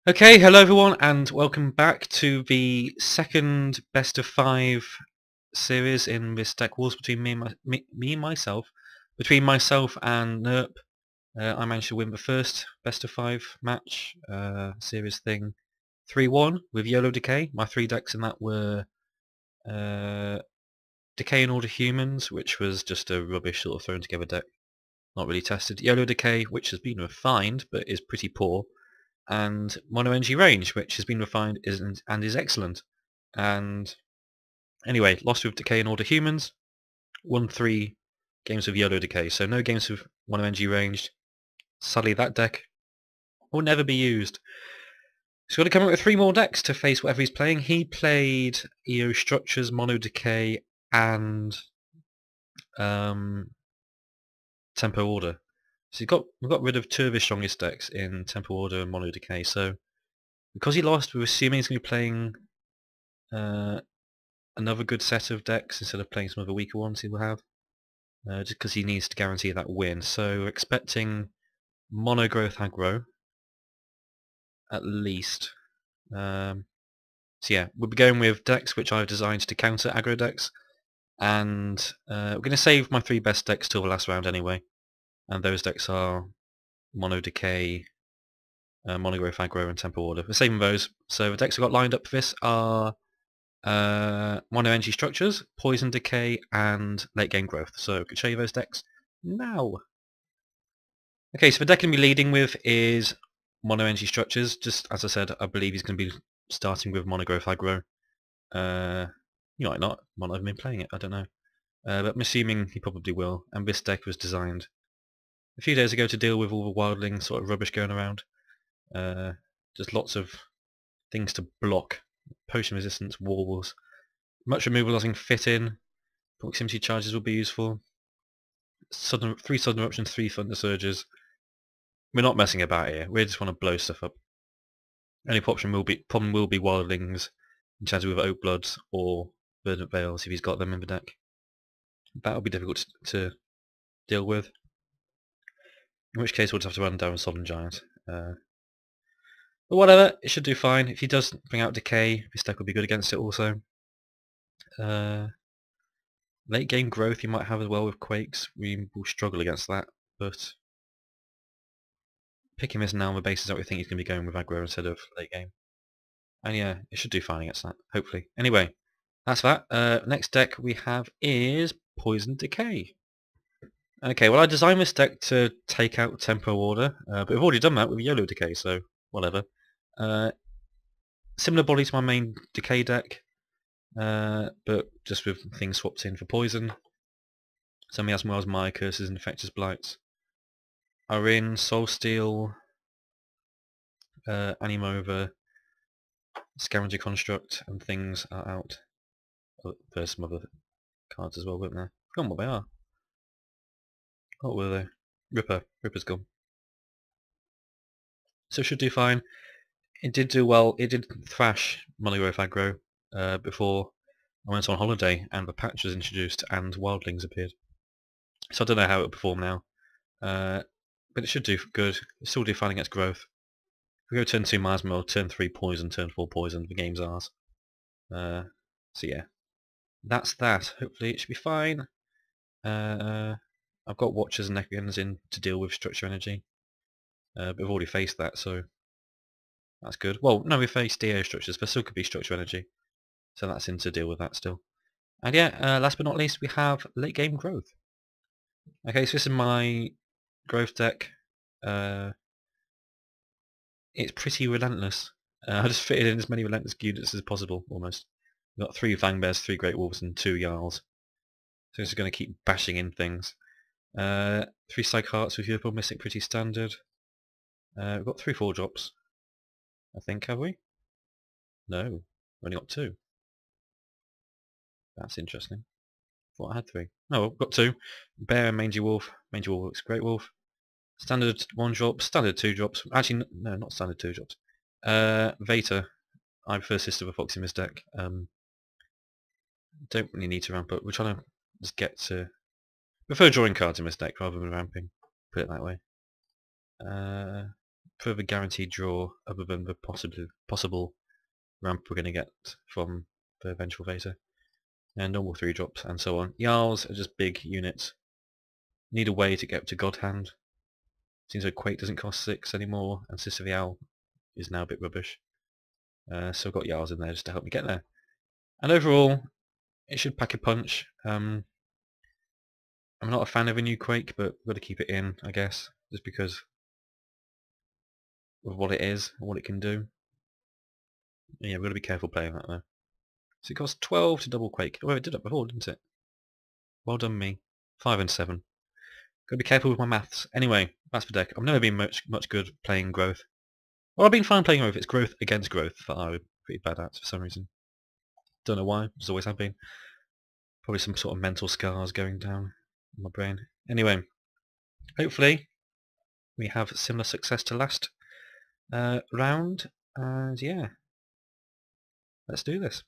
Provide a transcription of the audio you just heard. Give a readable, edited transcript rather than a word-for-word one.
Okay, hello everyone, and welcome back to the second best of 5 series in this deck wars between myself, between myself and Nerp. I managed to win the first best of 5 match series thing 3-1 with YOLO Decay. My 3 decks in that were Decay and Order Humans, which was just a rubbish sort of thrown together deck, not really tested. YOLO Decay, which has been refined but is pretty poor. And Mono Energy Range, which has been refined and is excellent. And anyway, lost with Decay and Order Humans, won 3 games with YOLO Decay, so no games with Mono Energy Range. Sadly, that deck will never be used. He's got to come up with 3 more decks to face whatever he's playing. He played EO Structures, Mono Decay, and Tempo Order. So we got rid of 2 of his strongest decks in Tempo Order and Mono Decay, so because he lost, we're assuming he's going to be playing another good set of decks instead of playing some of the weaker ones he will have, just because he needs to guarantee that win. So we're expecting mono growth aggro, at least. So yeah, we'll be going with decks which I've designed to counter aggro decks, and we're going to save my 3 best decks till the last round anyway, and those decks are Mono Decay, Mono Growth Aggro, and Tempo Order. We're saving those. So the decks I've got lined up for this are Mono Energy Structures, Poison Decay, and Late Game Growth. So I can show you those decks now. Okay, so the deck I'm going to be leading with is Mono Energy Structures. Just as I said, I believe he's going to be starting with Mono Growth Aggro. You might not. Might not have been playing it, I don't know. But I'm assuming he probably will. And this deck was designed a few days ago to deal with all the wildling sort of rubbish going around. Just lots of things to block. Potion resistance, walls. Much removal doesn't fit in. Proximity charges will be useful. 3 sudden eruptions, 3 thunder surges. We're not messing about here. We just want to blow stuff up. Only problem will be wildlings enchanted with oak bloods or verdant veils if he's got them in the deck. That will be difficult to deal with. In which case we'll just have to run down Sodden Giant. But whatever, it should do fine. If he does bring out Decay, this deck will be good against it also. Late game growth you might have as well with Quakes. We will struggle against that, but picking this now on the basis that we think he's going to be going with aggro instead of late game. And yeah, it should do fine against that, hopefully. Anyway, that's that. Next deck we have is Poison Decay. Okay, well I designed this deck to take out Tempo Order, but we've already done that with YOLO Decay, so whatever. Similar body to my main Decay deck, but just with things swapped in for Poison. Some Miasma's Maya Curses and Infectious Blights are in. Soul Steel, Animova, Scavenger Construct, and things are out. Oh, there's some other cards as well, weren't there? I forgot what they are. What were they? Ripper's gone. So it should do fine. It did do well. It did thrash Mono Growth Aggro before I went on holiday and the patch was introduced and wildlings appeared. So I don't know how it will perform now. But it should do good. It still do fine against growth. If we go turn 2 Miasma, turn 3 Poison, turn 4 Poison, the game's ours. So yeah. That's that. Hopefully it should be fine. I've got Watchers and Necrons in to deal with Structure Energy. But we've already faced that, so that's good. Well, no, we faced DO Structures, but still could be Structure Energy. So that's in to deal with that still. And yeah, last but not least, we have Late Game Growth. Okay, so this is my growth deck. It's pretty relentless. I just fitted in as many relentless units as possible, almost. We've got 3 Fang Bears, 3 Great Wolves, and 2 Jarls. So it's going to keep bashing in things. 3 Psych Hearts with Purple Mystic, pretty standard. We've got 3 4-drops. I think, have we? No, we've only got 2. That's interesting. Thought I had 3. No, I've got 2. Bear and Mangy Wolf. Mangy Wolf looks Great Wolf. Standard 1-drop, standard 2-drops. Actually, no, not standard 2-drops. Vater. I prefer Sister of a Fox in this deck. Don't really need to ramp up. We're trying to just get to... prefer drawing cards in this deck rather than ramping. Put it that way. further guaranteed draw other than the possible ramp we're going to get from the Vengeful Vader. And normal 3-drops and so on. Jarls are just big units. Need a way to get up to God Hand. Seems like Quake doesn't cost 6 anymore, and Sister of the Owl is now a bit rubbish. So I've got Jarls in there just to help me get there. And overall, it should pack a punch. I'm not a fan of a new Quake, but we've got to keep it in, I guess, just because of what it is and what it can do. Yeah, we've got to be careful playing that though. So it costs 12 to double Quake. Oh, it did that before, didn't it? Well done me. 5 and 7. Got to be careful with my maths. Anyway, that's the deck. I've never been much good playing growth. Well, I've been fine playing growth. It's growth against growth that I'm pretty bad at for some reason. Don't know why. Just always have been. Probably some sort of mental scars going down in my brain. Anyway, hopefully we have similar success to last round. And yeah, let's do this.